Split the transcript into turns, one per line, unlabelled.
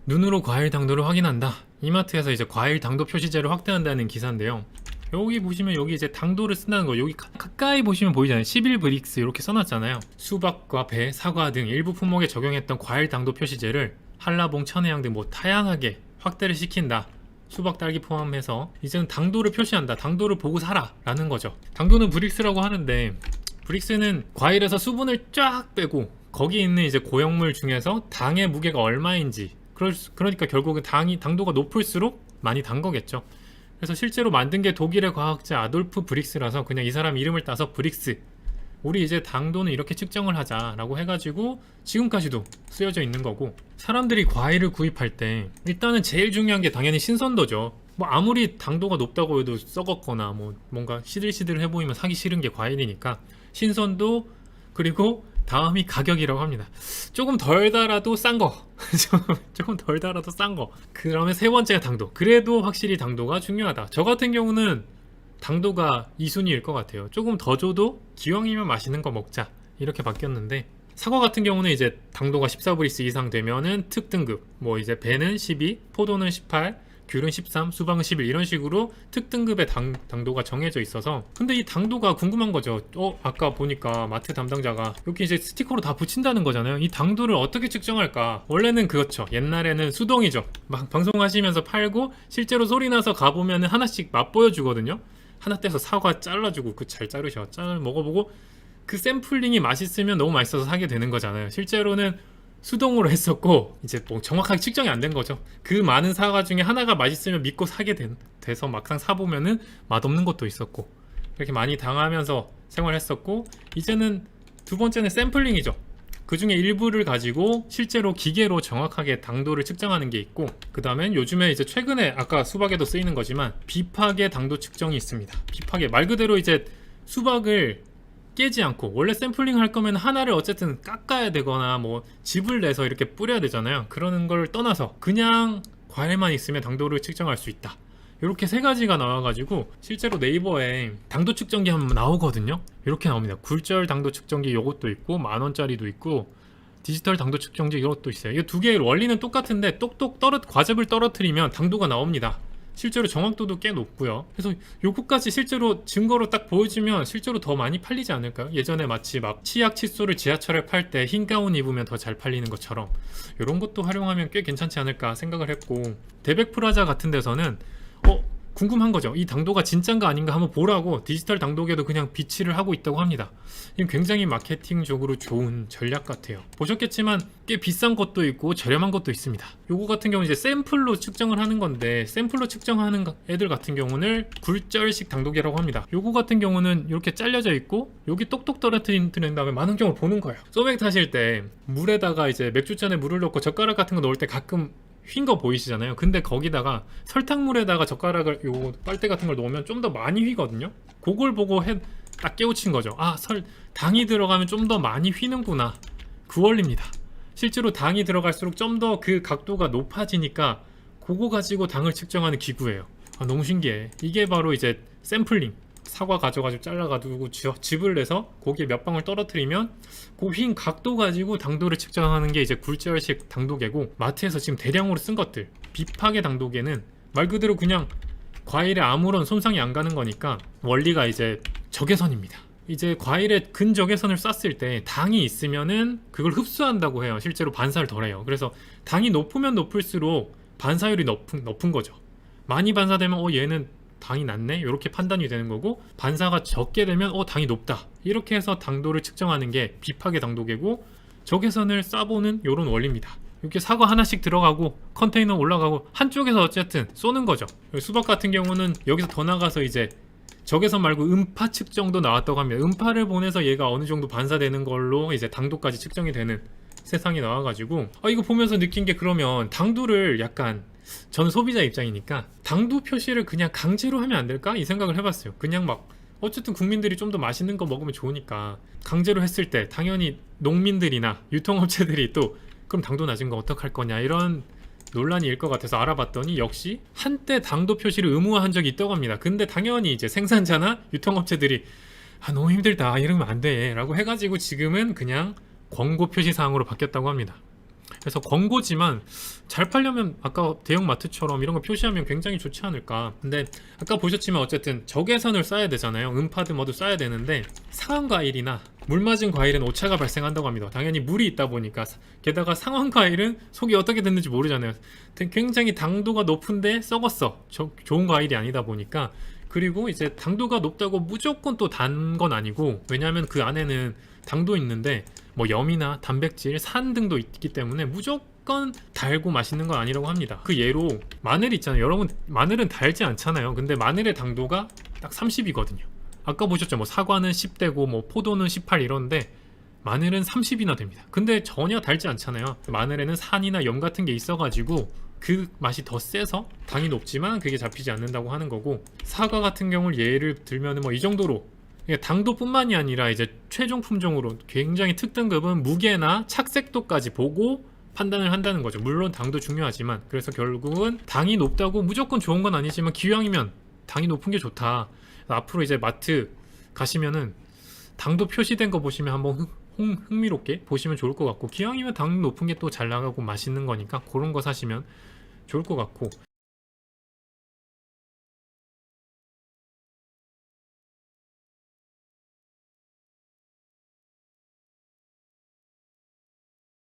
눈으로 과일 당도를 확인한다. 이마트에서 이제 과일 당도 표시제를 확대한다는 기사인데요. 여기 보시면 여기 이제 당도를 쓴다는 거, 여기 가까이 보시면 보이잖아요. 11브릭스 이렇게 써놨잖아요. 수박과 배, 사과 등 일부 품목에 적용했던 과일 당도 표시제를 한라봉, 천혜향 등 뭐 다양하게 확대를 시킨다. 수박, 딸기 포함해서 이제는 당도를 표시한다. 당도를 보고 사라 라는 거죠. 당도는 브릭스라고 하는데, 브릭스는 과일에서 수분을 쫙 빼고 거기 있는 이제 고형물 중에서 당의 무게가 얼마인지, 그러니까 결국은 당도가 높을수록 많이 단 거겠죠. 그래서 실제로 만든 게 독일의 과학자 아돌프 브릭스라서 그냥 이 사람 이름을 따서 브릭스, 우리 이제 당도는 이렇게 측정을 하자라고 해가지고 지금까지도 쓰여져 있는 거고, 사람들이 과일을 구입할 때 일단은 제일 중요한 게 당연히 신선도죠. 뭐 아무리 당도가 높다고 해도 썩었거나 뭐 뭔가 시들시들해 보이면 사기 싫은 게 과일이니까 신선도, 그리고 다음이 가격이라고 합니다. 조금 덜 달아도 싼 거. 조금 덜 달아도 싼 거. 그다음에 세 번째가 당도. 그래도 확실히 당도가 중요하다. 저 같은 경우는 당도가 2순위일 것 같아요. 조금 더 줘도 기왕이면 맛있는 거 먹자 이렇게 바뀌었는데, 사과 같은 경우는 이제 당도가 14브릭스 이상 되면은 특등급, 뭐 이제 배는 12, 포도는 18, 귤은 13, 수박은 11, 이런 식으로 특등급의 당도가 정해져 있어서, 근데 이 당도가 궁금한 거죠. 아까 보니까 마트 담당자가 이렇게 이제 스티커로 다 붙인다는 거잖아요. 이 당도를 어떻게 측정할까? 원래는 그렇죠. 옛날에는 수동이죠. 막 방송하시면서 팔고 실제로 소리 나서 가보면 하나씩 맛보여 주거든요. 하나 떼서 사과 잘라주고, 그 잘 자르셔. 잘 먹어보고 그 샘플링이 맛있으면 너무 맛있어서 사게 되는 거잖아요. 실제로는 수동으로 했었고, 이제 뭐 정확하게 측정이 안 된 거죠. 그 많은 사과 중에 하나가 맛있으면 믿고 사게 돼서 막상 사보면은 맛없는 것도 있었고, 이렇게 많이 당하면서 생활했었고, 이제는 두 번째는 샘플링이죠. 그 중에 일부를 가지고 실제로 기계로 정확하게 당도를 측정하는 게 있고, 그 다음엔 요즘에 이제 최근에 아까 수박에도 쓰이는 거지만 비팍의 당도 측정이 있습니다. 비팍의 말 그대로 이제 수박을 깨지 않고, 원래 샘플링 할 거면 하나를 어쨌든 깎아야 되거나 뭐 즙을 내서 이렇게 뿌려야 되잖아요. 그러는 걸 떠나서 그냥 과일만 있으면 당도를 측정할 수 있다. 이렇게 세 가지가 나와가지고 실제로 네이버에 당도 측정기 하면 나오거든요. 이렇게 나옵니다. 굴절 당도 측정기 요것도 있고, 10,000원짜리도 있고, 디지털 당도 측정기 이것도 있어요. 이 두 개의 원리는 똑같은데 과즙을 떨어뜨리면 당도가 나옵니다. 실제로 정확도도 꽤 높고요. 그래서 요거까지 실제로 증거로 딱 보여주면 실제로 더 많이 팔리지 않을까요? 예전에 마치 막 치약, 칫솔을 지하철에 팔 때 흰 가운 입으면 더 잘 팔리는 것처럼 이런 것도 활용하면 꽤 괜찮지 않을까 생각을 했고, 대백프라자 같은 데서는 궁금한 거죠. 이 당도가 진짠가 아닌가 한번 보라고 디지털 당도계도 그냥 비치를 하고 있다고 합니다. 이건 굉장히 마케팅적으로 좋은 전략 같아요. 보셨겠지만 꽤 비싼 것도 있고 저렴한 것도 있습니다. 요거 같은 경우는 이제 샘플로 측정을 하는 건데, 샘플로 측정하는 애들 같은 경우는 굴절식 당도계라고 합니다. 요거 같은 경우는 이렇게 잘려져 있고, 여기 똑똑 떨어뜨린 다음에 만원경을 보는 거예요. 소맥 타실 때 물에다가 이제 맥주잔에 물을 넣고 젓가락 같은 거 넣을 때 가끔 휜 거 보이시잖아요. 근데 거기다가 설탕물에다가 젓가락을, 요 빨대 같은 걸 넣으면 좀 더 많이 휘거든요. 그걸 보고 딱 깨우친 거죠. 당이 들어가면 좀 더 많이 휘는구나. 그 원리입니다. 실제로 당이 들어갈수록 좀 더 그 각도가 높아지니까 그거 가지고 당을 측정하는 기구예요. 너무 신기해. 이게 바로 이제 샘플링. 사과 가져가지고 잘라가지고 즙을 내서 거기에 몇 방울 떨어뜨리면 그 흰 각도 가지고 당도를 측정하는 게 이제 굴절식 당도계고, 마트에서 지금 대량으로 쓴 것들 비팍의 당도계는 말 그대로 그냥 과일에 아무런 손상이 안 가는 거니까 원리가 이제 적외선입니다. 이제 과일에 근적외선을 쐈을 때 당이 있으면은 그걸 흡수한다고 해요. 실제로 반사를 덜해요. 그래서 당이 높으면 높을수록 반사율이 높은 거죠. 많이 반사되면 얘는 당이 낮네 이렇게 판단이 되는 거고, 반사가 적게 되면 당이 높다 이렇게 해서 당도를 측정하는 게 비팍의 당도계고, 적외선을 쏴보는 이런 원리입니다. 이렇게 사과 하나씩 들어가고 컨테이너 올라가고 한쪽에서 어쨌든 쏘는 거죠. 수박 같은 경우는 여기서 더 나가서 이제 적외선 말고 음파 측정도 나왔다고 합니다. 음파를 보내서 얘가 어느 정도 반사되는 걸로 이제 당도까지 측정이 되는 세상이 나와가지고, 이거 보면서 느낀 게, 그러면 당도를 약간, 저는 소비자 입장이니까 당도 표시를 그냥 강제로 하면 안 될까? 이 생각을 해봤어요. 그냥 막 어쨌든 국민들이 좀 더 맛있는 거 먹으면 좋으니까 강제로 했을 때 당연히 농민들이나 유통업체들이 또 그럼 당도 낮은 거 어떡할 거냐 이런 논란이 일 것 같아서 알아봤더니 역시 한때 당도 표시를 의무화한 적이 있다고 합니다. 근데 당연히 이제 생산자나 유통업체들이 너무 힘들다 이러면 안 돼 라고 해가지고 지금은 그냥 권고 표시 사항으로 바뀌었다고 합니다. 그래서 광고지만 잘 팔려면 아까 대형마트처럼 이런 거 표시하면 굉장히 좋지 않을까. 근데 아까 보셨지만 어쨌든 적외선을 쏴야 되잖아요. 음파드 뭐도 쏴야 되는데 상한 과일이나 물 맞은 과일은 오차가 발생한다고 합니다. 당연히 물이 있다 보니까. 게다가 상한 과일은 속이 어떻게 됐는지 모르잖아요. 굉장히 당도가 높은데 썩었어. 좋은 과일이 아니다 보니까. 그리고 이제 당도가 높다고 무조건 또 단 건 아니고, 왜냐하면 그 안에는 당도 있는데 뭐 염이나 단백질, 산 등도 있기 때문에 무조건 달고 맛있는 건 아니라고 합니다. 그 예로 마늘 있잖아요. 여러분 마늘은 달지 않잖아요. 근데 마늘의 당도가 딱 30이거든요. 아까 보셨죠? 뭐 사과는 10대고 뭐 포도는 18 이런데 마늘은 30이나 됩니다. 근데 전혀 달지 않잖아요. 마늘에는 산이나 염 같은 게 있어가지고 그 맛이 더 세서 당이 높지만 그게 잡히지 않는다고 하는 거고, 사과 같은 경우를 예를 들면 뭐 이 정도로 당도뿐만이 아니라 이제 최종 품종으로 굉장히 특등급은 무게나 착색도까지 보고 판단을 한다는 거죠. 물론 당도 중요하지만. 그래서 결국은 당이 높다고 무조건 좋은 건 아니지만 기왕이면 당이 높은 게 좋다. 앞으로 이제 마트 가시면은 당도 표시된 거 보시면 한번 흥미롭게 보시면 좋을 것 같고, 기왕이면 당 높은 게 또 잘 나가고 맛있는 거니까 그런 거 사시면 좋을 것 같고,